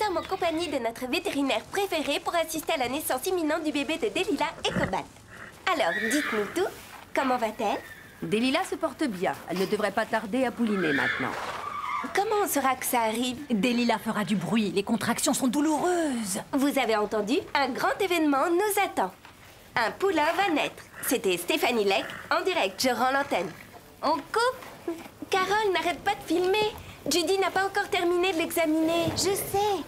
sommes en compagnie de notre vétérinaire préféré pour assister à la naissance imminente du bébé de Delilah et Cobalt. Alors, dites-nous tout. Comment va-t-elle? Delilah se porte bien. Elle ne devrait pas tarder à pouliner maintenant. Comment on saura que ça arrive? Delilah fera du bruit. Les contractions sont douloureuses. Vous avez entendu? Un grand événement nous attend. Un poulain va naître. C'était Stéphanie Leck, en direct. Je rends l'antenne. On coupe? Carole n'arrête pas de filmer. Judy n'a pas encore terminé de l'examiner. Je sais,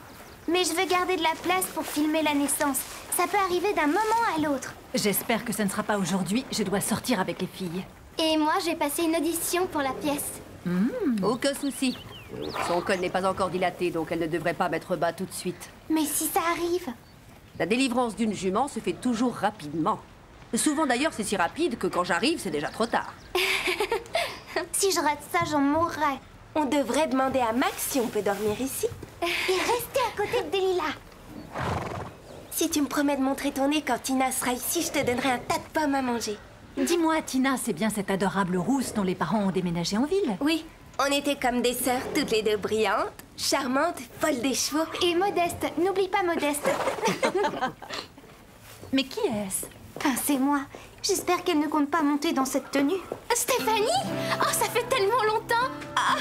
mais je veux garder de la place pour filmer la naissance. Ça peut arriver d'un moment à l'autre. J'espère que ça ne sera pas aujourd'hui. Je dois sortir avec les filles. Et moi, j'ai passé une audition pour la pièce. Aucun souci. Son col n'est pas encore dilaté, donc elle ne devrait pas mettre bas tout de suite. Mais si ça arrive? La délivrance d'une jument se fait toujours rapidement. Souvent d'ailleurs, c'est si rapide que quand j'arrive, c'est déjà trop tard. Si je rate ça, j'en mourrai. On devrait demander à Max si on peut dormir ici. Et rester à côté de Delilah. Si tu me promets de montrer ton nez quand Tina sera ici, je te donnerai un tas de pommes à manger. Dis-moi, Tina, c'est bien cette adorable rousse dont les parents ont déménagé en ville? Oui, on était comme des sœurs, toutes les deux brillantes, charmantes, folles des chevaux. Et Modeste, n'oublie pas Modeste. Mais qui est-ce? Ah, c'est moi. J'espère qu'elle ne compte pas monter dans cette tenue. Stéphanie? Oh, ça fait tellement longtemps. Ah.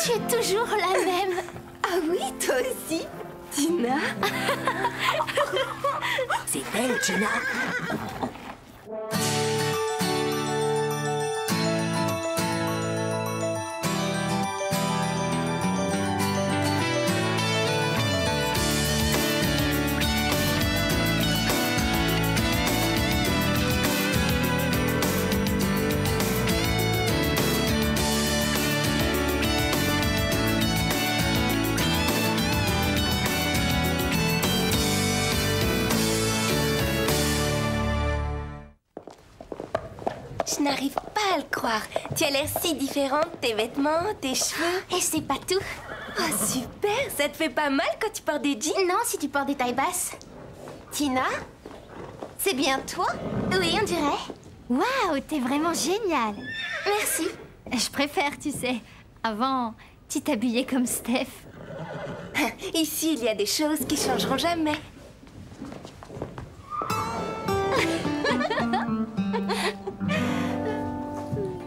Tu es toujours la même. Ah oui, toi aussi, Tina. C'est elle, Tina. Je n'arrive pas à le croire. Tu as l'air si différente, tes vêtements, tes cheveux. Et c'est pas tout. Oh, super! Ça te fait pas mal quand tu portes des jeans? Non, si tu portes des tailles basses. Tina? C'est bien toi? Oui, on dirait. Waouh, t'es vraiment géniale. Merci. Je préfère, tu sais. Avant, tu t'habillais comme Steph. Ici, il y a des choses qui changeront jamais.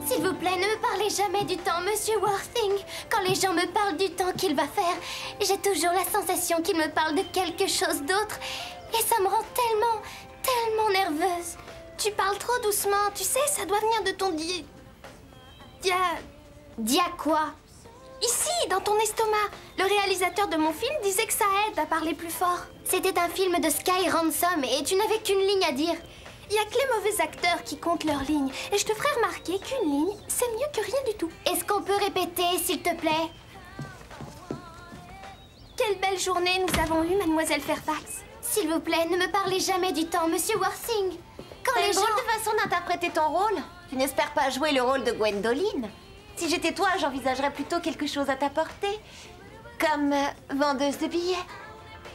S'il vous plaît, ne me parlez jamais du temps, Monsieur Worthing. Quand les gens me parlent du temps qu'il va faire, j'ai toujours la sensation qu'ils me parlent de quelque chose d'autre. Et ça me rend tellement nerveuse. Tu parles trop doucement, tu sais, ça doit venir de ton Dia quoi? Ici, dans ton estomac. Le réalisateur de mon film disait que ça aide à parler plus fort. C'était un film de Sky Ransom et tu n'avais qu'une ligne à dire. Il n'y a que les mauvais acteurs qui comptent leurs lignes. Et je te ferai remarquer qu'une ligne, c'est mieux que rien du tout. Est-ce qu'on peut répéter, s'il te plaît? Quelle belle journée nous avons eue, Mademoiselle Fairfax. S'il vous plaît, ne me parlez jamais du temps, Monsieur Worthing. Quand les gens... drôle de façon d'interpréter ton rôle. Tu n'espères pas jouer le rôle de Gwendoline? Si j'étais toi, j'envisagerais plutôt quelque chose à t'apporter. Comme vendeuse de billets.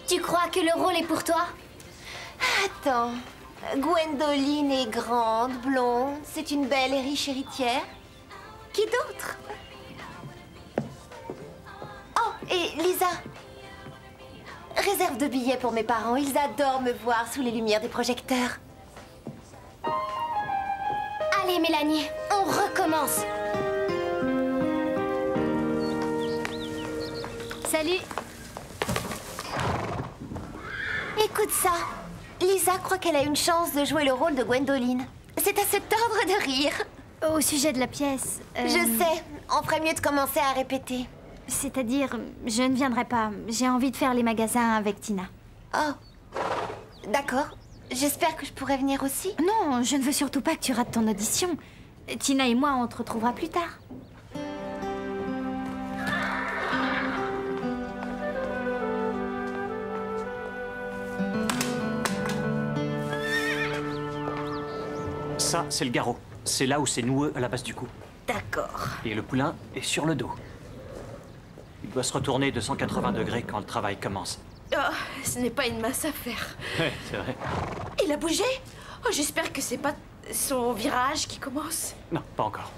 Tu crois que le rôle est pour toi? Attends, Gwendoline est grande, blonde, c'est une belle et riche héritière. Qui d'autre? Oh, et Lisa. Réserve de billets pour mes parents, ils adorent me voir sous les lumières des projecteurs. Allez, Mélanie, on recommence. Salut. Écoute ça. Lisa croit qu'elle a une chance de jouer le rôle de Gwendoline. C'est à se tordre de rire. Au sujet de la pièce... Je sais, on ferait mieux de commencer à répéter. C'est-à-dire, je ne viendrai pas. J'ai envie de faire les magasins avec Tina. Oh, d'accord. J'espère que je pourrai venir aussi. Non, je ne veux surtout pas que tu rates ton audition. Tina et moi, on te retrouvera plus tard. Ça, c'est le garrot. C'est là où c'est noueux à la base du cou. D'accord. Et le poulain est sur le dos. Il doit se retourner de 180 degrés quand le travail commence. Oh, ce n'est pas une mince affaire. Ouais, c'est vrai. Il a bougé? Oh, j'espère que c'est pas son virage qui commence. Non, pas encore.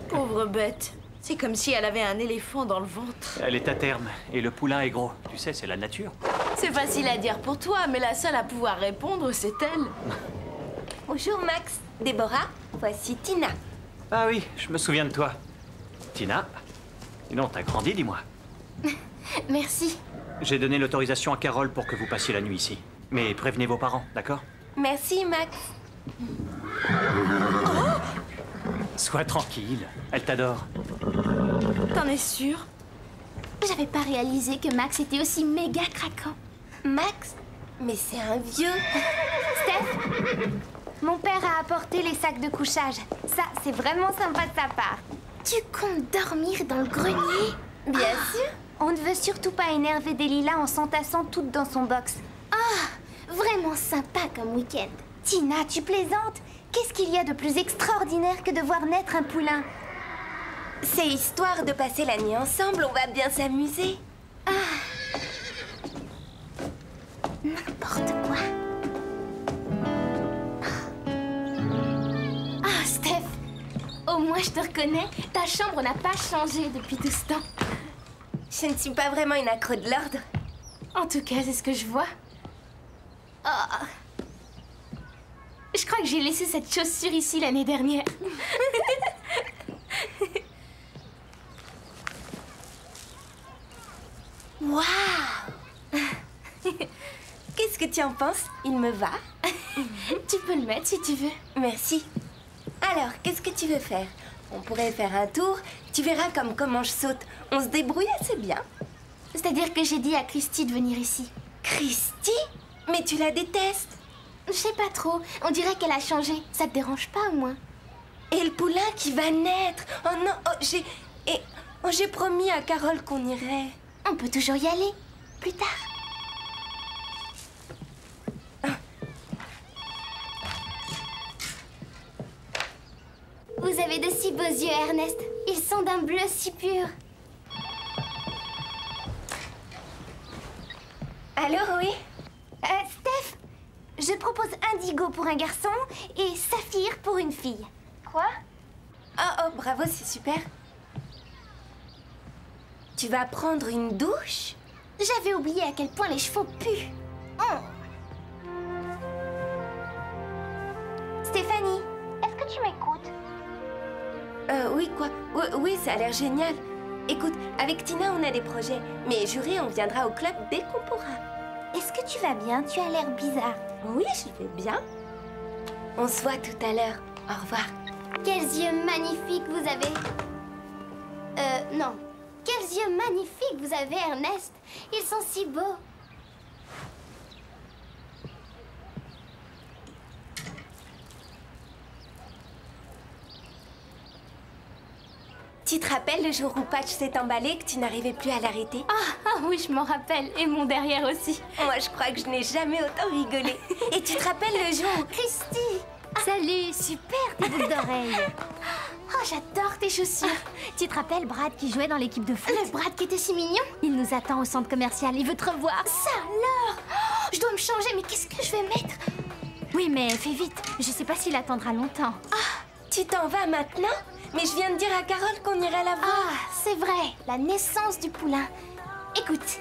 Pauvre bête. C'est comme si elle avait un éléphant dans le ventre. Elle est à terme et le poulain est gros. Tu sais, c'est la nature. C'est facile à dire pour toi, mais la seule à pouvoir répondre, c'est elle. Bonjour Max. Déborah, voici Tina. Ah oui, je me souviens de toi. Tina. Non, t'as grandi, dis-moi. Merci. J'ai donné l'autorisation à Carole pour que vous passiez la nuit ici. Mais prévenez vos parents, d'accord? Merci Max. Sois tranquille, elle t'adore. T'en es sûre? J'avais pas réalisé que Max était aussi méga craquant. Max? Mais c'est un vieux. Steph, mon père a apporté les sacs de couchage. Ça, c'est vraiment sympa de sa part. Tu comptes dormir dans le grenier? Bien sûr. On ne veut surtout pas énerver Delilah en s'entassant toutes dans son box. Ah, vraiment sympa comme week-end. Tina, tu plaisantes? Qu'est-ce qu'il y a de plus extraordinaire que de voir naître un poulain? C'est histoire de passer la nuit ensemble, on va bien s'amuser. N'importe quoi. Ah, Steph, au moins je te reconnais. Ta chambre n'a pas changé depuis tout ce temps. Je ne suis pas vraiment une accro de l'ordre. En tout cas, c'est ce que je vois. Oh. Je crois que j'ai laissé cette chaussure ici l'année dernière. Waouh! Qu'est-ce que tu en penses? Il me va. Tu peux le mettre si tu veux. Merci. Alors, qu'est-ce que tu veux faire? On pourrait faire un tour. Tu verras comment je saute. On se débrouille assez bien. C'est-à-dire que j'ai dit à Christy de venir ici. Christy? Mais tu la détestes. Je sais pas trop. On dirait qu'elle a changé. Ça te dérange pas au moins? Et le poulain qui va naître. Oh non, j'ai promis à Carole qu'on irait. On peut toujours y aller. Plus tard. Vous avez de si beaux yeux, Ernest. Ils sont d'un bleu si pur. Alors, oui? Steph, je propose indigo pour un garçon et saphir pour une fille. Quoi? Oh, bravo, c'est super. Tu vas prendre une douche? J'avais oublié à quel point les chevaux puent. Stéphanie, est-ce que tu m'écoutes? Oui, quoi? Oui, ça a l'air génial. Écoute, avec Tina, on a des projets. Mais juré, on viendra au club dès qu'on pourra. Est-ce que tu vas bien? Tu as l'air bizarre. Oui, je vais bien. On se voit tout à l'heure. Au revoir. Quels yeux magnifiques vous avez. Non. Quels yeux magnifiques vous avez, Ernest. Ils sont si beaux. Tu te rappelles le jour où Patch s'est emballé, que tu n'arrivais plus à l'arrêter? Ah oui, je m'en rappelle. Et mon derrière aussi. Moi, je crois que je n'ai jamais autant rigolé. Et tu te rappelles le jour où... Christy! Salut, super tes boucles d'oreilles. Oh, j'adore tes chaussures. Tu te rappelles Brad qui jouait dans l'équipe de foot? Le Brad qui était si mignon. Il nous attend au centre commercial, il veut te revoir. Ça alors! Oh, je dois me changer, mais qu'est-ce que je vais mettre? Oui, mais fais vite, je sais pas s'il attendra longtemps. Ah, tu t'en vas maintenant? Mais je viens de dire à Carole qu'on irait la voir. Ah, c'est vrai, la naissance du poulain. Écoute,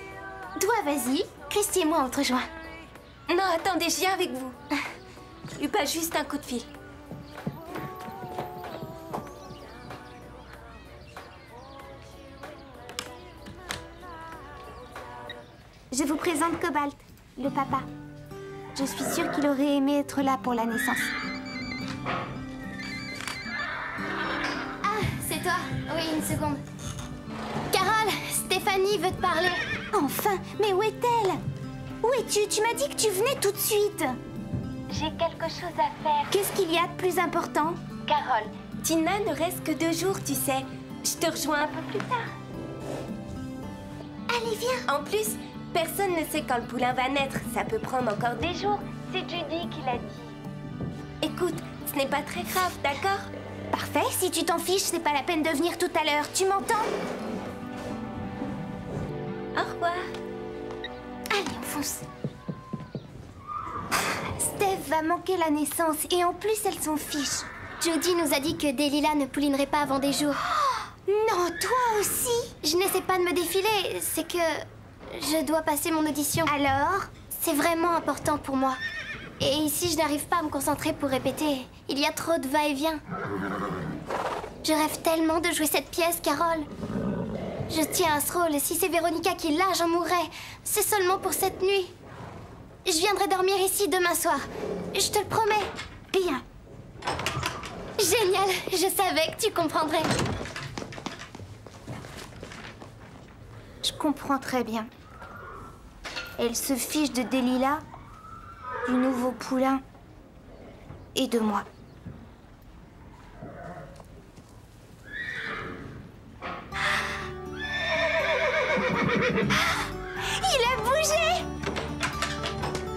toi vas-y, Christy et moi on te rejoint. Non, attendez, je viens avec vous. Lui passe juste un coup de fil. Je vous présente Cobalt, le papa. Je suis sûre qu'il aurait aimé être là pour la naissance. Ah, c'est toi? Oui, une seconde. Carole, Stéphanie veut te parler. Enfin, mais où est-elle? Où es-tu? Tu m'as dit que tu venais tout de suite. J'ai quelque chose à faire. Qu'est-ce qu'il y a de plus important? Carole, Tina ne reste que 2 jours, tu sais. Je te rejoins un peu plus tard. Allez, viens. En plus, personne ne sait quand le poulain va naître. Ça peut prendre encore des jours. C'est Judy qui l'a dit. Écoute, ce n'est pas très grave, d'accord? Parfait, si tu t'en fiches, c'est pas la peine de venir tout à l'heure. Tu m'entends? Au revoir. Allez, on fonce. Steph va manquer la naissance et en plus elle s'en fiche. Jody nous a dit que Delilah ne poulinerait pas avant des jours. Oh, non, Oh, toi aussi? Je n'essaie pas de me défiler, c'est que je dois passer mon audition. Alors, c'est vraiment important pour moi. Et ici, je n'arrive pas à me concentrer pour répéter. Il y a trop de va-et-vient. Je rêve tellement de jouer cette pièce, Carole. Je tiens à ce rôle et si c'est Véronica qui l'a, j'en mourrai. C'est seulement pour cette nuit. Je viendrai dormir ici demain soir. Je te le promets. Bien. Génial, je savais que tu comprendrais. Je comprends très bien. Elle se fiche de Delilah, du nouveau poulain et de moi. Il a bougé!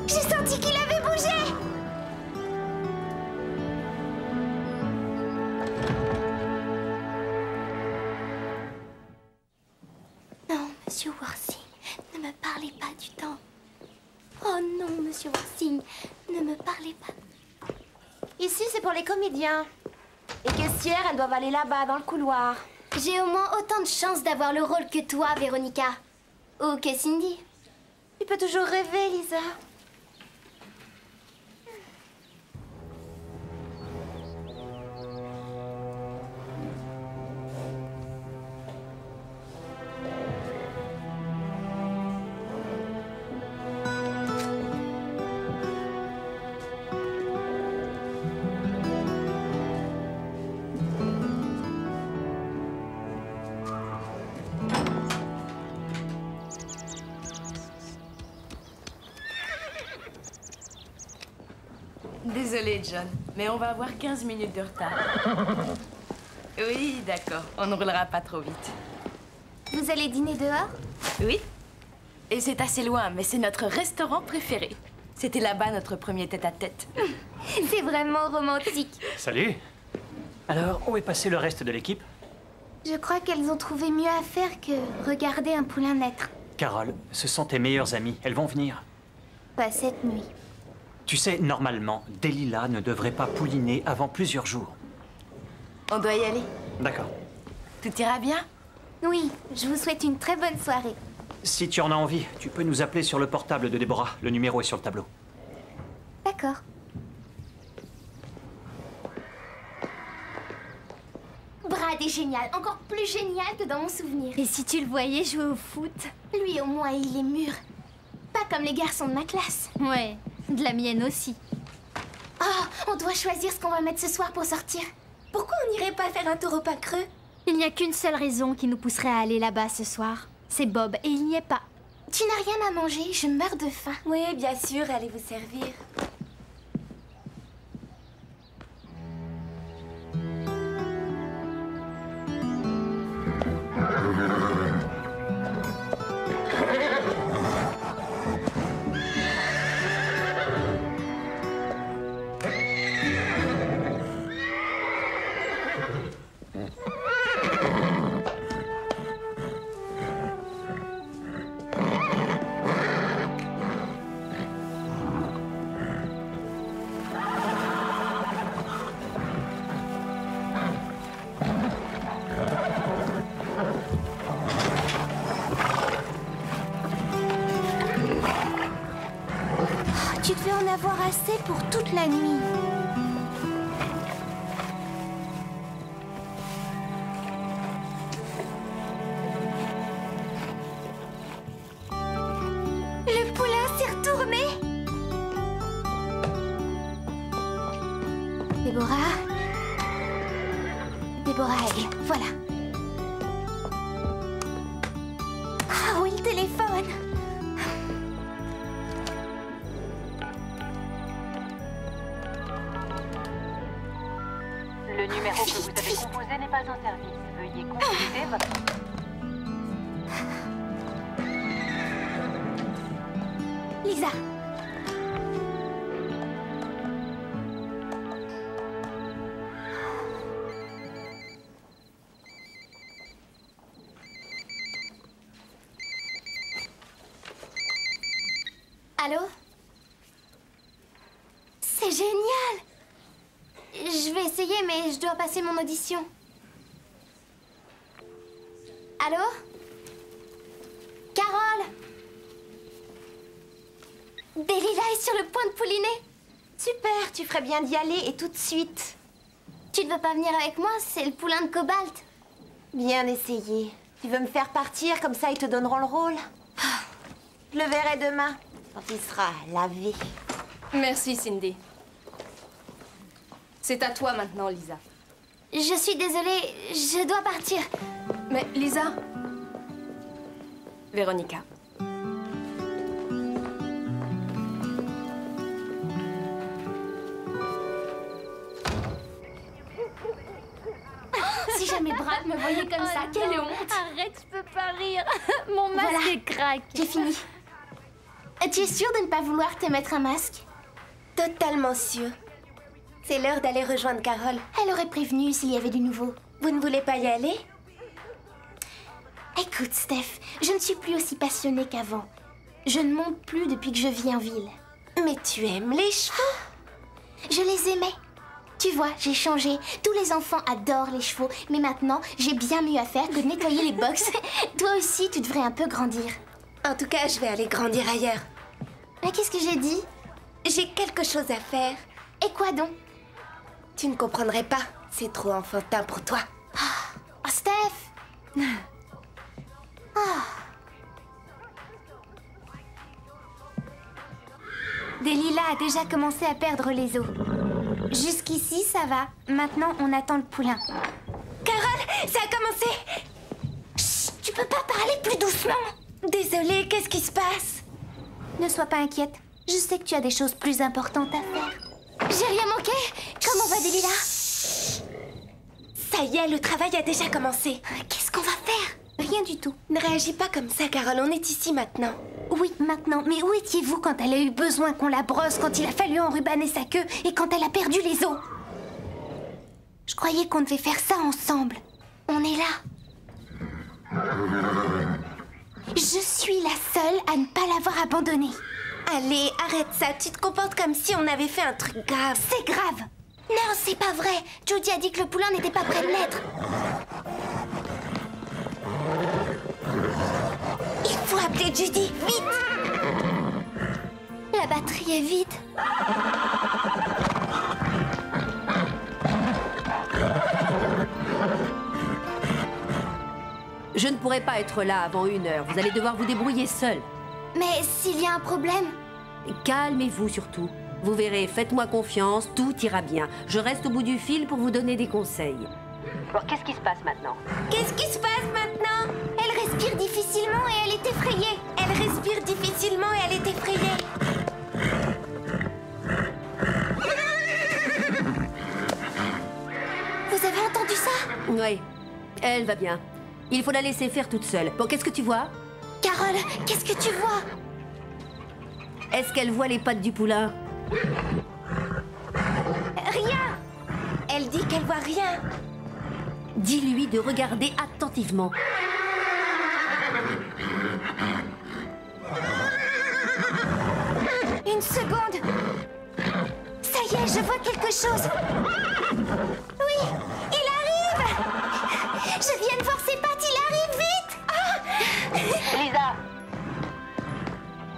J'ai senti qu'il avait bougé! Non, Monsieur Worsing, ne me parlez pas du temps. Oh non, Monsieur Worsing, ne me parlez pas. Ici, c'est pour les comédiens. Les caissières, elles doivent aller là-bas, dans le couloir. J'ai au moins autant de chances d'avoir le rôle que toi, Véronica. Ou que Cindy. Tu peux toujours rêver, Lisa. Désolée, John, mais on va avoir 15 minutes de retard. Oui, d'accord, on ne roulera pas trop vite. Vous allez dîner dehors? Oui, et c'est assez loin, mais c'est notre restaurant préféré. C'était là-bas notre premier tête-à-tête. C'est vraiment romantique. Salut. Alors, où est passé le reste de l'équipe? Je crois qu'elles ont trouvé mieux à faire que regarder un poulain naître. Carole, ce sont tes meilleures amies. Elles vont venir. Pas cette nuit. Tu sais, normalement, Delilah ne devrait pas pouliner avant plusieurs jours. On doit y aller. D'accord. Tout ira bien? Oui, je vous souhaite une très bonne soirée. Si tu en as envie, tu peux nous appeler sur le portable de Déborah. Le numéro est sur le tableau. D'accord. Brad est génial, encore plus génial que dans mon souvenir. Et si tu le voyais jouer au foot? Lui, au moins, il est mûr. Pas comme les garçons de ma classe. Ouais, de la mienne aussi. Oh, on doit choisir ce qu'on va mettre ce soir pour sortir. Pourquoi on n'irait pas faire un tour au Pain Creux? Il n'y a qu'une seule raison qui nous pousserait à aller là-bas ce soir. C'est Bob, et il n'y est pas. Tu n'as rien à manger, je meurs de faim. Oui, bien sûr, allez vous servir. Tu devais en avoir assez pour toute la nuit. Le poulain s'est retourné. Déborah. Déborah, elle, voilà. Ah oui, le téléphone. Le numéro que vous avez composé n'est pas en service. Veuillez consulter votre... Lisa. Allô? C'est génial! Je vais essayer, mais je dois passer mon audition. Allô? Carole? Delilah est sur le point de pouliner. Super, tu ferais bien d'y aller et tout de suite. Tu ne veux pas venir avec moi? C'est le poulain de Cobalt. Bien essayé. Tu veux me faire partir, comme ça ils te donneront le rôle. Je le verrai demain, quand il sera lavé. Merci, Cindy. C'est à toi maintenant, Lisa. Je suis désolée, je dois partir. Mais Lisa... Véronica. Si jamais Brad me voyait comme ça, quelle honte! Arrête, je peux pas rire. Mon masque Voilà. est craque. J'ai fini. Tu es sûre de ne pas vouloir te mettre un masque? Totalement sûre. C'est l'heure d'aller rejoindre Carole. Elle aurait prévenu s'il y avait du nouveau. Vous ne voulez pas y aller? Écoute, Steph, je ne suis plus aussi passionnée qu'avant. Je ne monte plus depuis que je vis en ville. Mais tu aimes les chevaux? Je les aimais. Tu vois, j'ai changé. Tous les enfants adorent les chevaux. Mais maintenant, j'ai bien mieux à faire que de nettoyer les box. Toi aussi, tu devrais un peu grandir. En tout cas, je vais aller grandir ailleurs. Mais qu'est-ce que j'ai dit? J'ai quelque chose à faire. Et quoi donc? Tu ne comprendrais pas. C'est trop enfantin pour toi. Oh, Steph! Delilah a déjà commencé à perdre les os. Jusqu'ici, ça va. Maintenant, on attend le poulain. Carole, ça a commencé! Chut, tu peux pas parler plus doucement? Désolée, qu'est-ce qui se passe? Ne sois pas inquiète. Je sais que tu as des choses plus importantes à faire. J'ai rien manqué. Comment va Delilah? Ça y est, le travail a déjà commencé. Qu'est-ce qu'on va faire? Rien du tout. Ne réagis pas comme ça, Carole. On est ici maintenant. Oui, maintenant. Mais où étiez-vous quand elle a eu besoin qu'on la brosse, quand il a fallu enrubanner sa queue et quand elle a perdu les os? Je croyais qu'on devait faire ça ensemble. On est là. Je suis la seule à ne pas l'avoir abandonnée. Allez, arrête ça. Tu te comportes comme si on avait fait un truc grave. C'est grave. Non, c'est pas vrai. Judy a dit que le poulain n'était pas prêt de naître. Il faut appeler Judy, vite! La batterie est vide. Je ne pourrai pas être là avant 1 heure. Vous allez devoir vous débrouiller seul. Mais s'il y a un problème... Calmez-vous surtout. Vous verrez, faites-moi confiance, tout ira bien. Je reste au bout du fil pour vous donner des conseils. Bon, qu'est-ce qui se passe maintenant? Qu'est-ce qui se passe maintenant? Elle respire difficilement et elle est effrayée. Elle respire difficilement et elle est effrayée. Vous avez entendu ça? Oui, elle va bien. Il faut la laisser faire toute seule. Bon, qu'est-ce que tu vois? Carole, qu'est-ce que tu vois? Est-ce qu'elle voit les pattes du poulain? Rien. Elle dit qu'elle voit rien. Dis-lui de regarder attentivement. Une seconde. Ça y est, je vois quelque chose. Oui, il arrive. Je viens de voir ses pattes, il arrive vite. Lisa!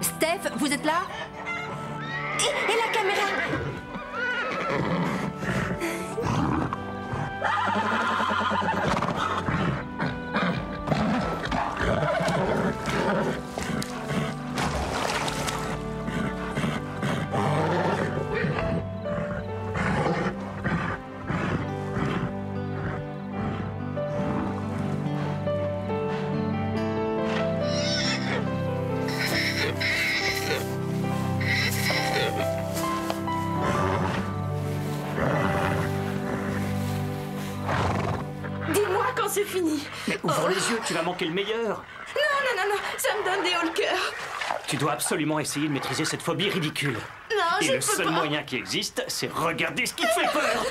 Steph, vous êtes là? Et la caméra? Dis-moi quand c'est fini. Mais ouvre les yeux, tu vas manquer le meilleur. Non, ça me donne des hauts le cœur. Tu dois absolument essayer de maîtriser cette phobie ridicule. Non, Et je le peux seul pas. moyen qui existe, c'est regarder ce qui te fait peur.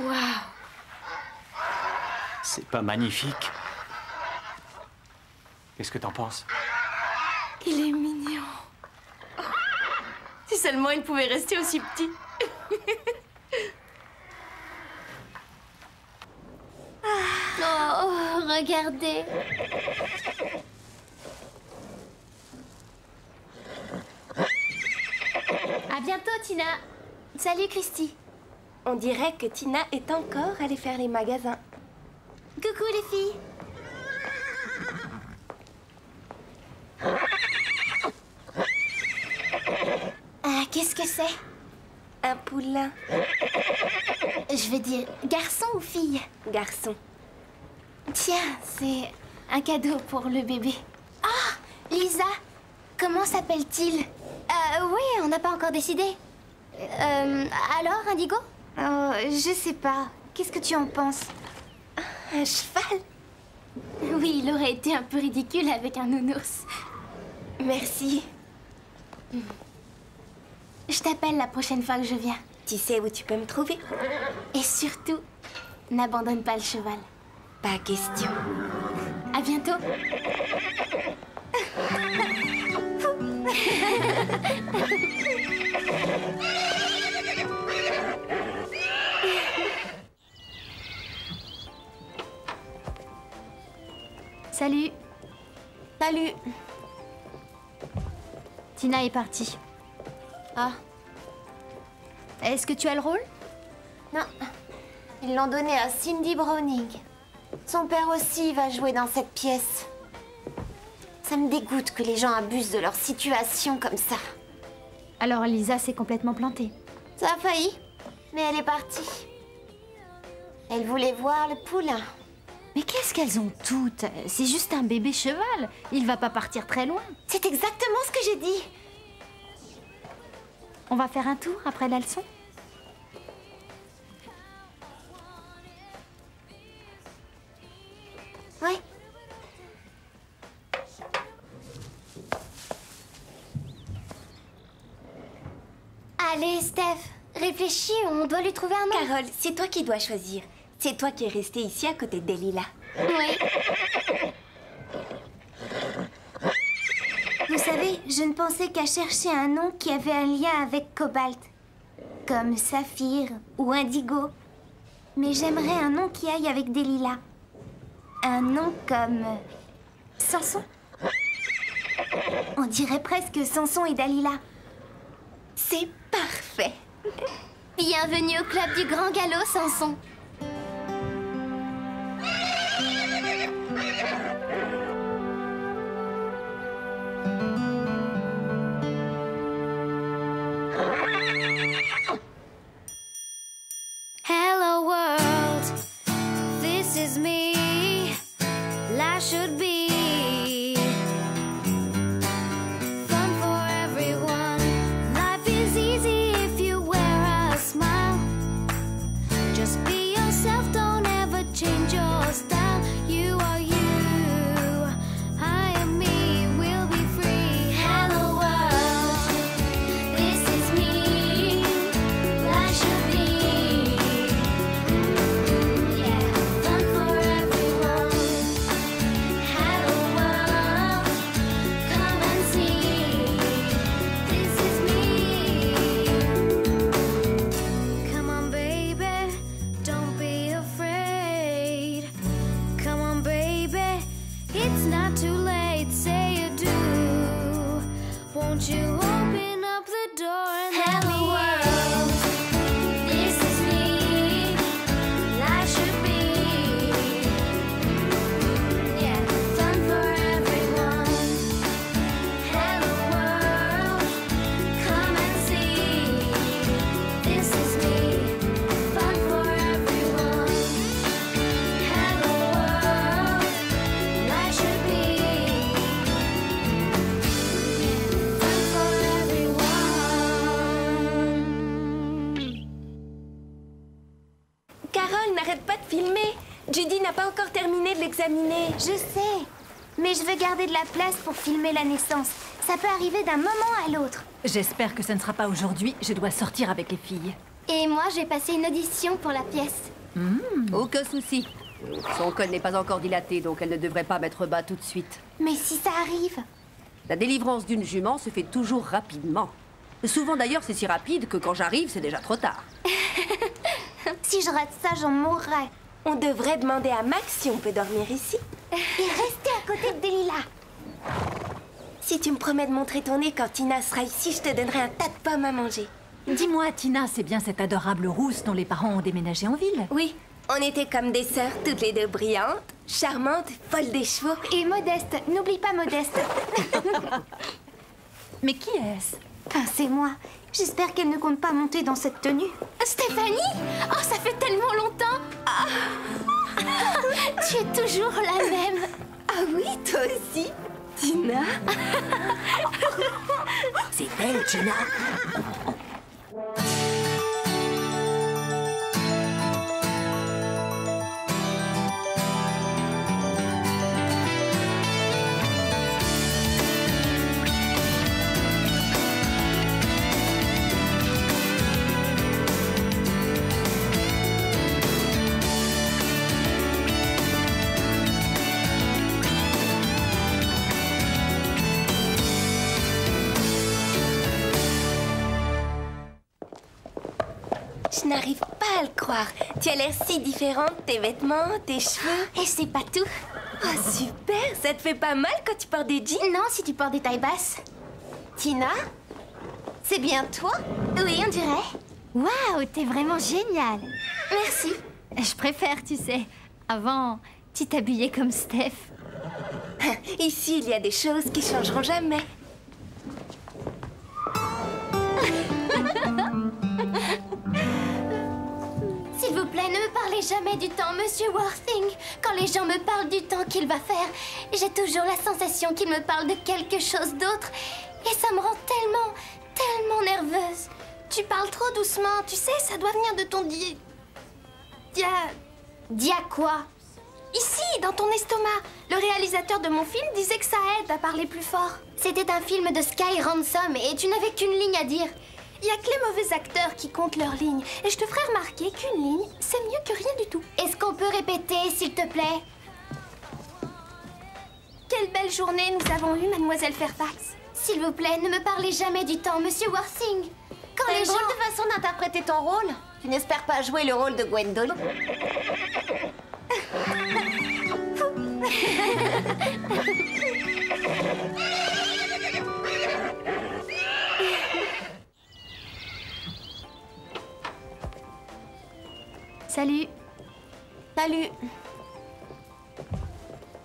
Waouh. C'est pas magnifique? Qu'est-ce que t'en penses? Il est mignon. Si seulement il pouvait rester aussi petit. Regardez. À bientôt, Tina. Salut, Christy. On dirait que Tina est encore allée faire les magasins. Coucou, les filles. Ah, qu'est-ce que c'est? Un poulain. Je veux dire, garçon ou fille? Garçon. Tiens, c'est un cadeau pour le bébé. Ah, Lisa, comment s'appelle-t-il? Oui, on n'a pas encore décidé. Alors, Indigo? Oh, je sais pas. Qu'est-ce que tu en penses? Un cheval? Oui, il aurait été un peu ridicule avec un nounours. Merci. Je t'appelle la prochaine fois que je viens. Tu sais où tu peux me trouver? Et surtout, n'abandonne pas le cheval. Pas question. À bientôt. Salut. Salut. Tina est partie. Ah. Est-ce que tu as le rôle? Non. Ils l'ont donné à Cindy Browning. Son père aussi va jouer dans cette pièce. Ça me dégoûte que les gens abusent de leur situation comme ça. Alors Lisa s'est complètement plantée. Ça a failli, mais elle est partie. Elle voulait voir le poulain. Mais qu'est-ce qu'elles ont toutes? C'est juste un bébé cheval. Il va pas partir très loin. C'est exactement ce que j'ai dit. On va faire un tour après la leçon? Oui. Allez, Steph, réfléchis, on doit lui trouver un nom. Carole, c'est toi qui dois choisir. C'est toi qui es restée ici à côté de Delilah. Oui. Vous savez, je ne pensais qu'à chercher un nom qui avait un lien avec Cobalt. Comme Saphir ou Indigo. Mais j'aimerais un nom qui aille avec Delilah. Un nom comme... Samson. On dirait presque Samson et Dalila. C'est parfait. Bienvenue au club du Grand Galop, Samson. Hello world, this is me. Life should be fun for everyone. Life is easy if you wear a smile. Just be yourself, don't ever change your style. You are you, I am me, we'll be free. Hello world, this is me. Life should be, yeah, fun for everyone. Hello world, come and see. This is me. Come on, baby, don't be afraid. Come on, baby, it's not too late. Say you do. Won't you open up the door and let me in? This is me. Life should be, yeah, fun for everyone. Hello world, come and see. This is me, fun for everyone. Hello world, life should be, fun for everyone. Carole, n'arrête pas de filmer. Judy n'a pas encore terminé de l'examiner. Je sais, mais je veux garder de la place pour filmer la naissance. Ça peut arriver d'un moment à l'autre. J'espère que ce ne sera pas aujourd'hui. Je dois sortir avec les filles. Et moi, j'ai passé une audition pour la pièce. Aucun souci. Son col n'est pas encore dilaté, donc elle ne devrait pas mettre bas tout de suite. Mais si ça arrive? La délivrance d'une jument se fait toujours rapidement. Souvent d'ailleurs, c'est si rapide que quand j'arrive, c'est déjà trop tard. Si je rate ça, j'en mourrais. On devrait demander à Max si on peut dormir ici. Et rester à côté de Delilah. Si tu me promets de montrer ton nez quand Tina sera ici, je te donnerai un tas de pommes à manger. Dis-moi, Tina, c'est bien cette adorable rousse dont les parents ont déménagé en ville? Oui, on était comme des sœurs, toutes les deux brillantes, charmantes, folles des chevaux. Et Modeste, n'oublie pas Modeste. Mais qui est-ce? Ah, c'est moi. J'espère qu'elle ne compte pas monter dans cette tenue. Stéphanie? Oh, ça fait tellement longtemps. Tu es toujours la même. Ah oui, toi aussi, Tina. C'est elle, Tina. Je n'arrive pas à le croire. Tu as l'air si différente, tes vêtements, tes cheveux. Et c'est pas tout. Oh, super. Ça te fait pas mal quand tu portes des jeans? Non, si tu portes des tailles basses. Tina? C'est bien toi? Oui, on dirait. Waouh, t'es vraiment géniale. Merci. Je préfère, tu sais. Avant, tu t'habillais comme Steph. Ici, il y a des choses qui changeront jamais. S'il vous plaît, ne me parlez jamais du temps, Monsieur Worthing. Quand les gens me parlent du temps qu'il va faire, j'ai toujours la sensation qu'ils me parlent de quelque chose d'autre. Et ça me rend tellement nerveuse. Tu parles trop doucement, tu sais, ça doit venir de ton Dia quoi? Ici, dans ton estomac. Le réalisateur de mon film disait que ça aide à parler plus fort. C'était un film de Sky Ransom et tu n'avais qu'une ligne à dire. Il n'y a que les mauvais acteurs qui comptent leurs lignes. Et je te ferai remarquer qu'une ligne, c'est mieux que rien du tout. Est-ce qu'on peut répéter, s'il te plaît? Quelle belle journée nous avons eue, Mademoiselle Fairfax. S'il vous plaît, ne me parlez jamais du temps, Monsieur Worthing. Quand les gens... drôle de façon d'interpréter ton rôle. Tu n'espères pas jouer le rôle de Gwendolen? Salut. Salut.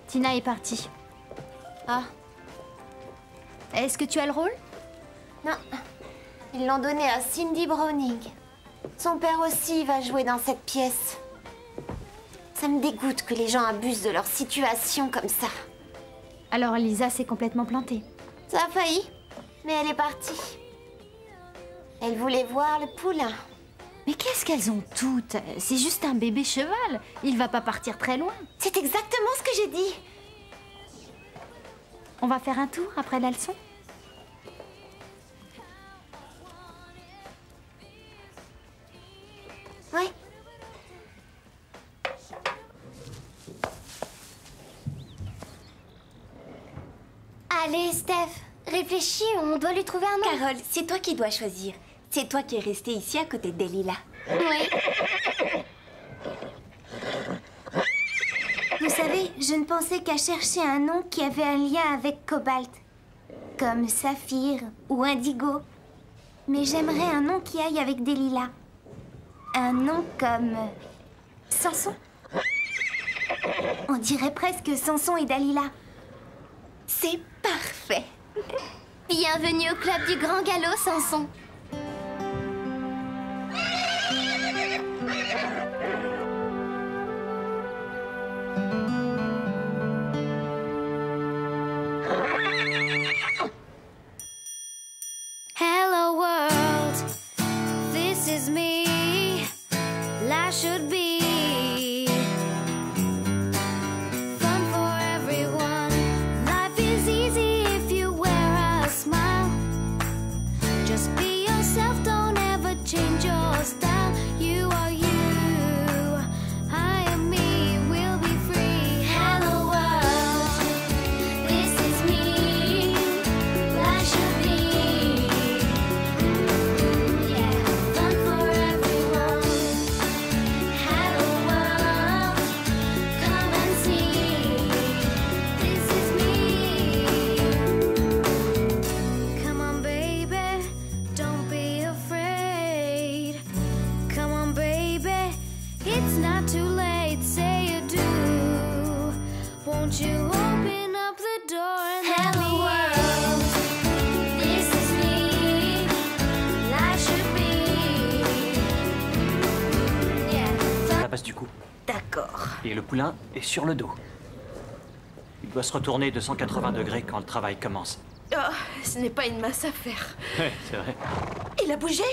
Tina est partie. Ah, Est-ce que tu as le rôle? non. Ils l'ont donné à Cindy Browning. Son père aussi va jouer dans cette pièce. Ça me dégoûte que les gens abusent de leur situation comme ça. Alors Lisa s'est complètement plantée. Ça a failli, mais elle est partie. Elle voulait voir le poulain. Mais qu'est-ce qu'elles ont toutes? C'est juste un bébé cheval. Il va pas partir très loin. C'est exactement ce que j'ai dit. On va faire un tour après la leçon? Ouais. Allez, Steph, réfléchis, on doit lui trouver un nom. Carole, c'est toi qui dois choisir. C'est toi qui es restée ici à côté de Delilah. Oui. Vous savez, je ne pensais qu'à chercher un nom qui avait un lien avec Cobalt. Comme Saphir ou Indigo. Mais j'aimerais un nom qui aille avec Delilah. Un nom comme... Samson. On dirait presque Samson et Dalila. C'est parfait. Bienvenue au club du Grand Galop, Samson. Hello world, this is me. Life should be fun for everyone. Life is easy if you wear a smile. Just be yourself, don't ever change your style. You are you, I am me, we'll be free. Hello world, this is me. Life should be fun for everyone. Hello world. won't you open up the door and let me in? This is me, I should be. Yeah. La base du cou. D'accord. Et le poulain est sur le dos. Il doit se retourner de 180 degrés quand le travail commence. Oh, ce n'est pas une mince affaire. Ouais, c'est vrai. Il a bougé?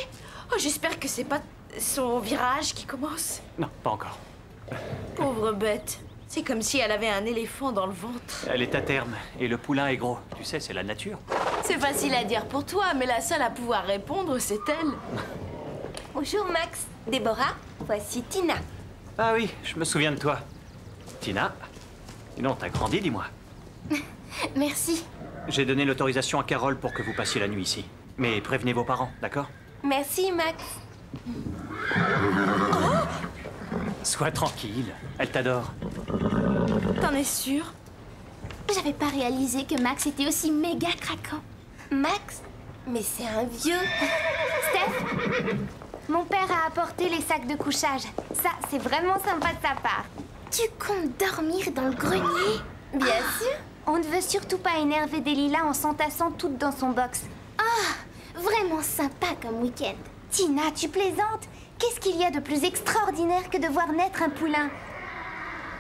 Oh, j'espère que c'est pas son virage qui commence. Non, pas encore. Pauvre bête. C'est comme si elle avait un éléphant dans le ventre. Elle est à terme et le poulain est gros. Tu sais, c'est la nature. C'est facile à dire pour toi, mais la seule à pouvoir répondre, c'est elle. Bonjour Max. Déborah, voici Tina. Ah oui, je me souviens de toi. Tina. Non, t'as grandi, dis-moi. Merci. J'ai donné l'autorisation à Carole pour que vous passiez la nuit ici. Mais prévenez vos parents, d'accord? Merci Max. Sois tranquille, elle t'adore. T'en es sûre? J'avais pas réalisé que Max était aussi méga craquant. Max? Mais c'est un vieux. Steph, mon père a apporté les sacs de couchage. Ça, c'est vraiment sympa de sa part. Tu comptes dormir dans le grenier? Bien sûr. On ne veut surtout pas énerver Delilah en s'entassant toutes dans son box. Ah, vraiment sympa comme week-end. Tina, tu plaisantes? Qu'est-ce qu'il y a de plus extraordinaire que de voir naître un poulain?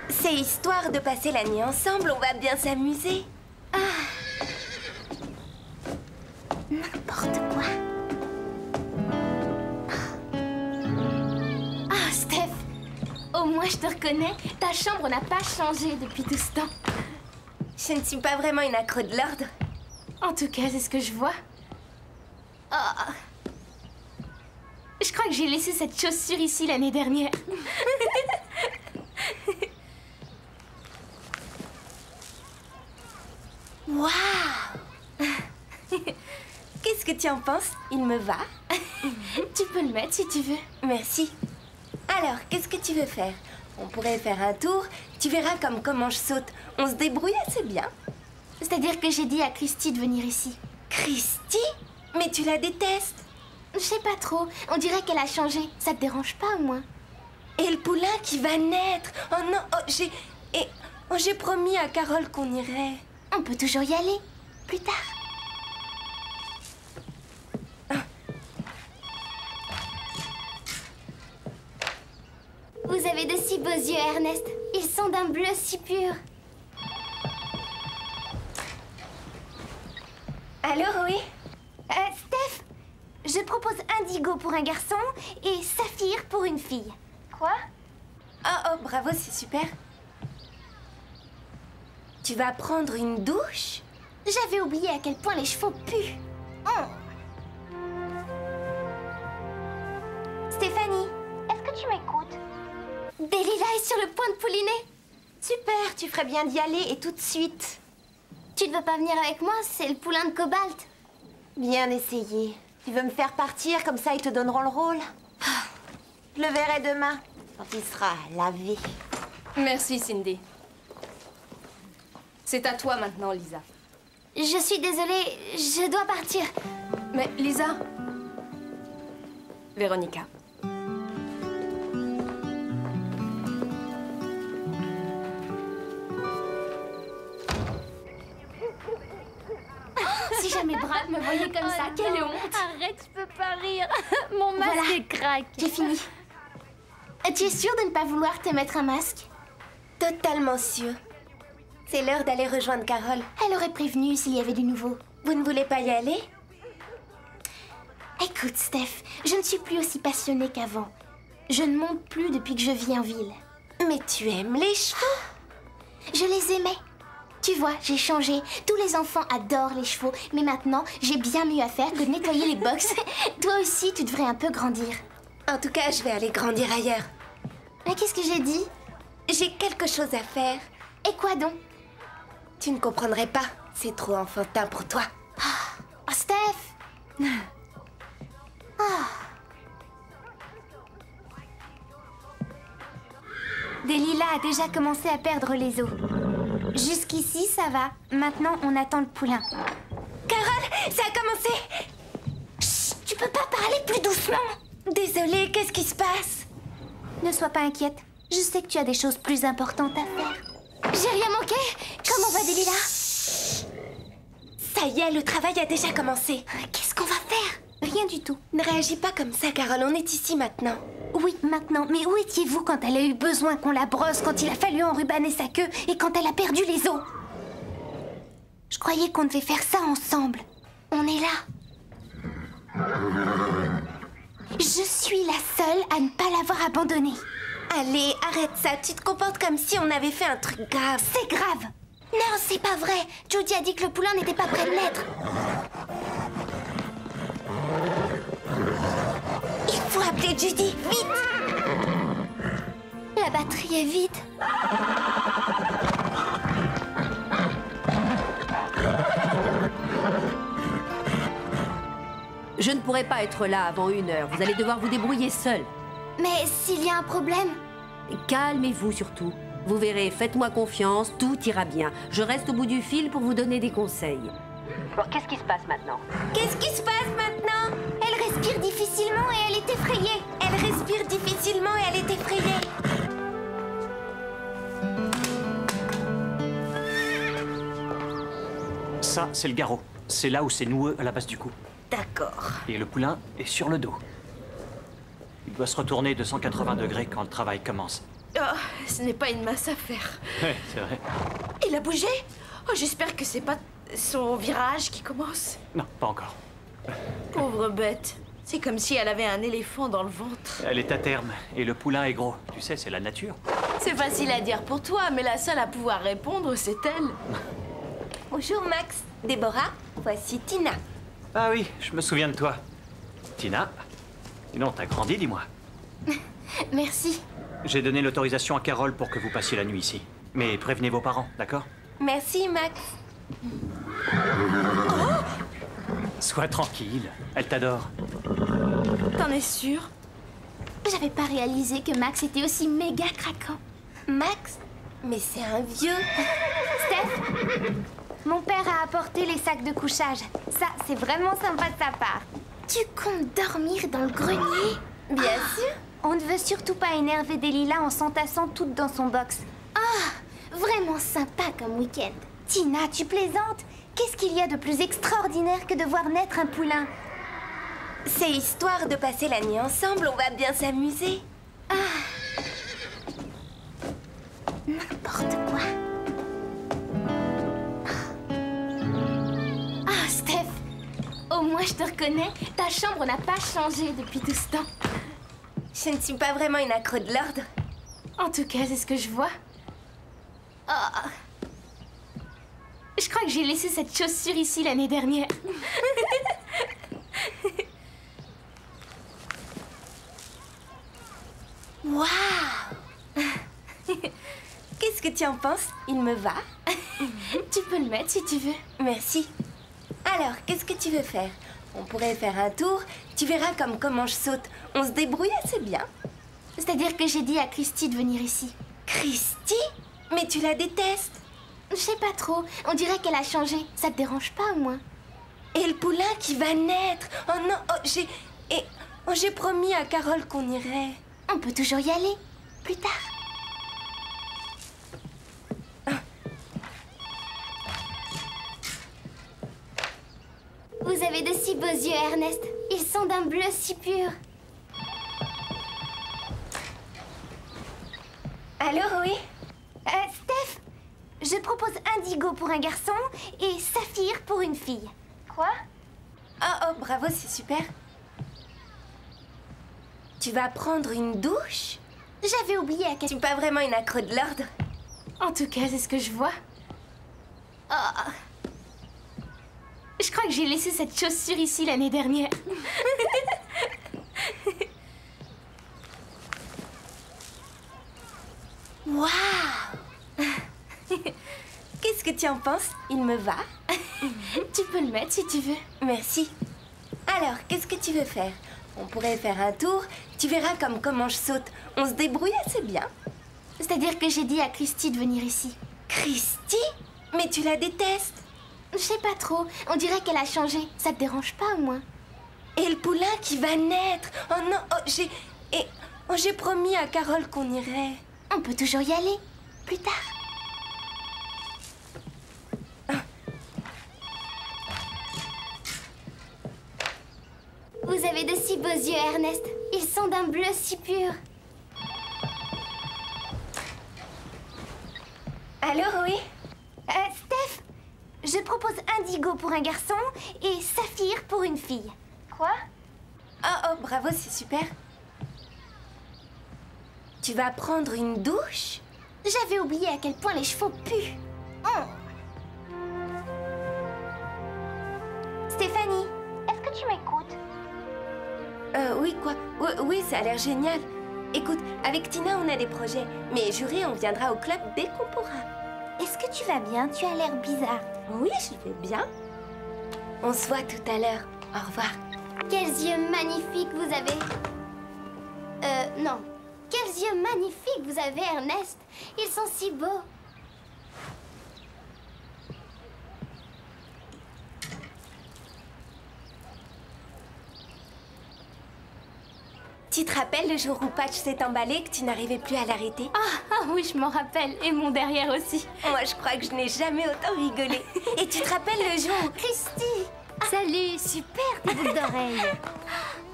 C'est histoire de passer la nuit ensemble, on va bien s'amuser. N'importe quoi. Ah, Steph, au moins je te reconnais, ta chambre n'a pas changé depuis tout ce temps. Je ne suis pas vraiment une accro de l'ordre. En tout cas, c'est ce que je vois. Oh. Je crois que j'ai laissé cette chaussure ici l'année dernière. Waouh! Qu'est-ce que tu en penses? Il me va? Tu peux le mettre si tu veux. Merci. Alors, qu'est-ce que tu veux faire? On pourrait faire un tour. Tu verras comment je saute. On se débrouille assez bien. C'est-à-dire que j'ai dit à Christy de venir ici. Christy? Mais tu la détestes. Je sais pas trop. On dirait qu'elle a changé. Ça te dérange pas, au moins? Et le poulain qui va naître. Oh non, j'ai promis à Carole qu'on irait. On peut toujours y aller. Plus tard. Vous avez de si beaux yeux, Ernest. Ils sont d'un bleu si pur. Allô, oui? Steph, je propose indigo pour un garçon et saphir pour une fille. Quoi? Oh, bravo, c'est super. Tu vas prendre une douche? J'avais oublié à quel point les chevaux puent. Stéphanie, est-ce que tu m'écoutes? Delilah est sur le point de pouliner. Super, tu ferais bien d'y aller et tout de suite. Tu ne veux pas venir avec moi? C'est le poulain de Cobalt. Bien essayé. Tu veux me faire partir, comme ça ils te donneront le rôle? Je le verrai demain, quand il sera lavé. Merci, Cindy. C'est à toi maintenant, Lisa. Je suis désolée, je dois partir. Mais Lisa... Véronica. Si jamais Brad me voyait comme ça, quelle honte! Arrête, je peux pas rire. Mon masque est craque. J'ai fini. Tu es sûre de ne pas vouloir te mettre un masque? Totalement sûre. C'est l'heure d'aller rejoindre Carole. Elle aurait prévenu s'il y avait du nouveau. Vous ne voulez pas y aller? Écoute, Steph, je ne suis plus aussi passionnée qu'avant. Je ne monte plus depuis que je vis en ville. Mais tu aimes les chevaux? Je les aimais. Tu vois, j'ai changé. Tous les enfants adorent les chevaux. Mais maintenant, j'ai bien mieux à faire que de nettoyer les box. Toi aussi, tu devrais un peu grandir. En tout cas, je vais aller grandir ailleurs. Mais qu'est-ce que j'ai dit? J'ai quelque chose à faire. Et quoi donc? Tu ne comprendrais pas. C'est trop enfantin pour toi. Oh, Steph! Delilah a déjà commencé à perdre les os. Jusqu'ici, ça va. Maintenant, on attend le poulain. Carole, ça a commencé! Chut, tu peux pas parler plus doucement? Désolée, qu'est-ce qui se passe? Ne sois pas inquiète. Je sais que tu as des choses plus importantes à faire. J'ai rien manqué. Comment va Delilah? Ça y est, le travail a déjà commencé. Qu'est-ce qu'on va faire? Rien du tout. Ne réagis pas comme ça, Carole, on est ici maintenant. Oui, maintenant. Mais où étiez-vous quand elle a eu besoin qu'on la brosse, quand il a fallu enrubanner sa queue et quand elle a perdu les os? Je croyais qu'on devait faire ça ensemble. On est là. Je suis la seule à ne pas l'avoir abandonnée. Allez, arrête ça, tu te comportes comme si on avait fait un truc grave. C'est grave. Non, c'est pas vrai. Jody a dit que le poulain n'était pas prêt de naître. Il faut appeler Judy, vite! La batterie est vide. Je ne pourrai pas être là avant 1 heure. Vous allez devoir vous débrouiller seul. Mais s'il y a un problème... Calmez-vous surtout. Vous verrez, faites-moi confiance, tout ira bien. Je reste au bout du fil pour vous donner des conseils. Bon, qu'est-ce qui se passe maintenant? Qu'est-ce qui se passe maintenant? Elle respire difficilement et elle est effrayée. Elle respire difficilement et elle est effrayée. Ça, c'est le garrot. C'est là où c'est noueux à la base du cou. D'accord. Et le poulain est sur le dos. Il doit se retourner de 180 degrés quand le travail commence. Oh, ce n'est pas une mince affaire. Ouais, c'est vrai. Il a bougé? Oh, j'espère que c'est pas son virage qui commence. Non, pas encore. Pauvre bête. C'est comme si elle avait un éléphant dans le ventre. Elle est à terme et le poulain est gros. Tu sais, c'est la nature. C'est facile à dire pour toi, mais la seule à pouvoir répondre, c'est elle. Bonjour Max. Déborah, voici Tina. Ah oui, je me souviens de toi. Tina. Et non, t'as grandi, dis-moi. Merci. J'ai donné l'autorisation à Carole pour que vous passiez la nuit ici. Mais prévenez vos parents, d'accord? Merci Max. Sois tranquille, elle t'adore. T'en es sûre? J'avais pas réalisé que Max était aussi méga craquant. Max? Mais c'est un vieux. Steph, mon père a apporté les sacs de couchage. Ça, c'est vraiment sympa de sa part. Tu comptes dormir dans le grenier? Bien sûr. On ne veut surtout pas énerver Delilah en s'entassant toutes dans son box. Ah, vraiment sympa comme week-end. Tina, tu plaisantes? Qu'est-ce qu'il y a de plus extraordinaire que de voir naître un poulain? C'est histoire de passer la nuit ensemble, on va bien s'amuser. N'importe quoi. Ah, Steph, au moins je te reconnais, ta chambre n'a pas changé depuis tout ce temps. Je ne suis pas vraiment une accro de l'ordre. En tout cas, c'est ce que je vois. Oh. Je crois que j'ai laissé cette chaussure ici l'année dernière. Waouh! Qu'est-ce que tu en penses? Il me va. Tu peux le mettre si tu veux. Merci. Alors, qu'est-ce que tu veux faire? On pourrait faire un tour. Tu verras comment je saute. On se débrouille assez bien. C'est-à-dire que j'ai dit à Christy de venir ici. Christy? Mais tu la détestes. Je sais pas trop. On dirait qu'elle a changé. Ça te dérange pas, au moins? Et le poulain qui va naître. Oh non, j'ai promis à Carole qu'on irait. On peut toujours y aller. Plus tard. Vous avez de si beaux yeux, Ernest. Ils sont d'un bleu si pur. Allô, oui? Steph, je propose indigo pour un garçon et saphir pour une fille. Quoi? Oh, bravo, c'est super. Tu vas prendre une douche? J'avais oublié à quel... Tu n'es pas vraiment une accro de l'ordre. En tout cas, c'est ce que je vois. Oh. Je crois que j'ai laissé cette chaussure ici l'année dernière. Waouh! Qu'est-ce que tu en penses? Il me va. Tu peux le mettre si tu veux. Merci. Alors, qu'est-ce que tu veux faire? On pourrait faire un tour. Tu verras comment je saute. On se débrouille assez bien. C'est-à-dire que j'ai dit à Christy de venir ici. Christy? Mais tu la détestes. Je sais pas trop. On dirait qu'elle a changé. Ça te dérange pas, au moins? Et le poulain qui va naître. Oh non, j'ai promis à Carole qu'on irait. On peut toujours y aller. Plus tard. yeux, Ernest. Ils sont d'un bleu si pur. Allô, oui? Steph, je propose indigo pour un garçon et saphir pour une fille. Quoi? Oh, bravo, c'est super. Tu vas prendre une douche? J'avais oublié à quel point les chevaux puent. Stéphanie, est-ce que tu m'écoutes? Oui, quoi? Oui, ça a l'air génial. Écoute, avec Tina, on a des projets. Mais juré, on viendra au club dès qu'on pourra. Est-ce que tu vas bien? Tu as l'air bizarre. Oui, je vais bien. On se voit tout à l'heure. Au revoir. Quels yeux magnifiques vous avez. Non. Quels yeux magnifiques vous avez, Ernest. Ils sont si beaux. Tu te rappelles le jour où Patch s'est emballé et que tu n'arrivais plus à l'arrêter? Ah oui, je m'en rappelle. Et mon derrière aussi. Moi, je crois que je n'ai jamais autant rigolé. Et tu te rappelles le jour où... Christy! Salut, super tes boucles d'oreilles.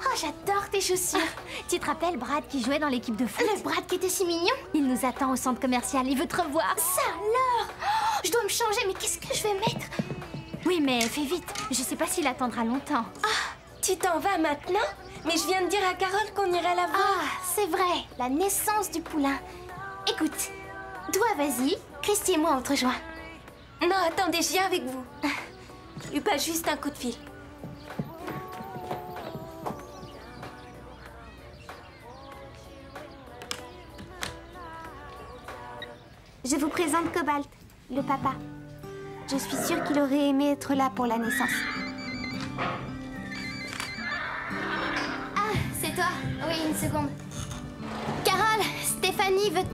Oh, j'adore tes chaussures. Tu te rappelles Brad qui jouait dans l'équipe de foot? Le Brad qui était si mignon. Il nous attend au centre commercial, il veut te revoir. Ça alors! Oh, je dois me changer, mais qu'est-ce que je vais mettre? Oui, mais fais vite, je sais pas s'il attendra longtemps. Tu t'en vas maintenant? Mais je viens de dire à Carole qu'on irait la voir. Ah, c'est vrai, la naissance du poulain. Écoute, toi vas-y, Christy et moi on te rejoint. Non, attendez, je viens avec vous. Lui passe juste un coup de fil. Je vous présente Cobalt, le papa. Je suis sûre qu'il aurait aimé être là pour la naissance. Ah, c'est toi? Oui, une seconde. Carole, Stéphanie veut